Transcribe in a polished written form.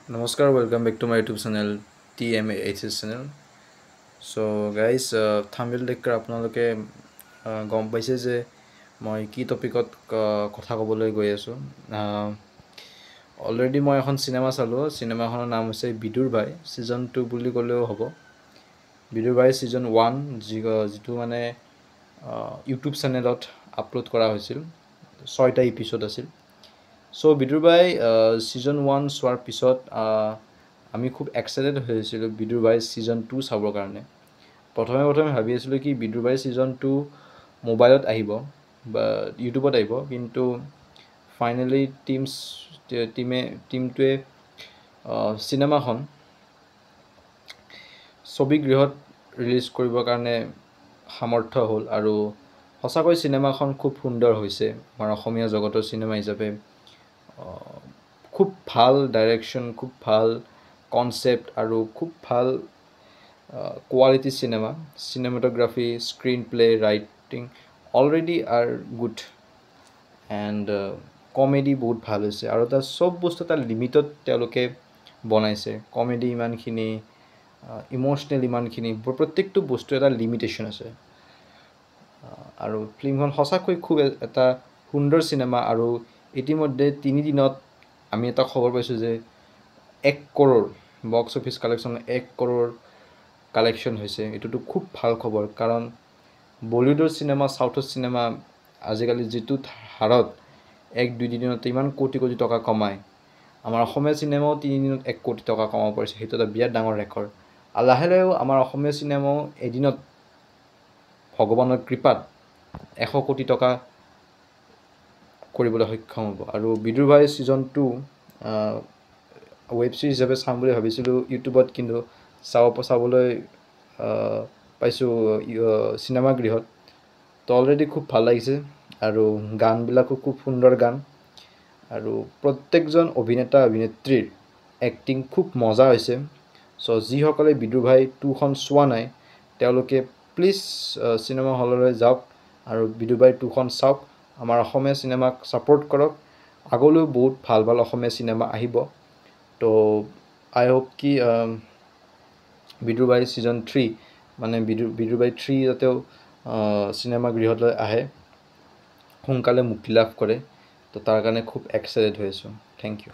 Namaskar, welcome back to my YouTube channel TMAHS channel. So guys, thumbnail দেখিলে আপোনালোকে গম পাইছে যে মই কি টপিকত কথা ক'বলৈ গৈ আছো। অলৰেডি মই এখন সিনেমা চালো। সিনেমাখনৰ নাম হৈছে বিদুৰ ভাই সিজন 2 বুলি ক'লেও হ'ব। বিদুৰ ভাই সিজন 1 যিটো মানে ইউটিউব চেনেলত আপলোড কৰা হৈছিল। 6টা এপিসোড আছিল। সো বিদুৰ ভাই সিজন 1 চোৱাৰ পিছত আমি খুব এক্সাইটেড হৈছিলোঁ বিদুৰ ভাই সিজন 2 চাবৰ কাৰণে। প্ৰথমে ভাবি আছিলোঁ কি বিদুৰ ভাই সিজন 2 মোবাইলত আহিব বা ইউটিউবত আহিব, কিন্তু ফাইনেলি টিমটোৱে চিনেমাখন ছবিগৃহত ৰিলিজ কৰিবৰ কাৰণে সামৰ্থ্য হ'ল আৰু সঁচাকৈ চিনেমাখন খুব সুন্দৰ হৈছে। আমাৰ অসমীয়া জগতৰ চিনেমা হিচাপে খুব ভাল ডাইৰেকশ্যন, খুব ভাল কনচেপ্ট আৰু খুব ভাল quality cinematography, screenplay, writing already are good and comedy বহুত ভাল হৈছে। আৰু তাৰ চব বস্তু এটা লিমিটত তেওঁলোকে বনাইছে। কমেডি ইমানখিনি, ইম'চনেল ইমানখিনি, প্ৰত্যেকটো বস্তু এটা লিমিটেশ্যন আছে। আৰু ফিল্মখন সঁচাকৈ খুব এটা সুন্দৰ চিনেমা। আৰু ইতিমধ্যে 3 দিনত আমি এটা খবৰ পাইছোঁ যে 1 crore box office collection, 1 crore collection হৈছে। এইটোতো খুব ভাল খবৰ, কাৰণ বলিউডৰ চিনেমা, চাউথৰ চিনেমা আজিকালি যিটো হাৰত 1-2 দিনতে ইমান কোটি টকা কমায়, আমাৰ অসমীয়া চিনেমাও 3 দিনত 1 কোটি টকা কমাব পাৰিছে। সেইটো এটা বিৰাট ডাঙৰ ৰেকৰ্ড। আৰু লাহে লাহেও আমাৰ অসমীয়া চিনেমাও এদিনত ভগৱানৰ কৃপাত 100 কোটি টকা কৰিবলৈ সক্ষম হ'ব। আৰু বিদুৰ ভাই সিজন 2 ৱেব ছিৰিজ হিচাপে চাম বুলি ভাবিছিলোঁ ইউটিউবত, কিন্তু চাবলৈ পাইছোঁ চিনেমাগৃহত। তো অলৰেডি খুব ভাল লাগিছে আৰু গানবিলাকো খুব সুন্দৰ গান আৰু প্ৰত্যেকজন অভিনেতা অভিনেত্ৰীৰ এক্টিং খুব মজা হৈছে। চ' যিসকলে বিদুৰ ভাই 2খন চোৱা নাই তেওঁলোকে প্লিজ চিনেমা হললৈ যাওক আৰু বিদুৰ ভাই 2খন চাওক। আমাৰ অসমীয়া চিনেমাক ছাপোৰ্ট কৰক। আগলৈও বহুত ভাল অসমীয়া চিনেমা আহিব। তো আই হোপ কি বিদুৰ ভাই সিজন 3 মানে বিদুৰ ভাই 3 যাতেও চিনেমাগৃহলৈ আহে, সোনকালে মুক্তি লাভ কৰে। তো তাৰ কাৰণে খুব এক্সাইটেড হৈ আছোঁ। Thank U.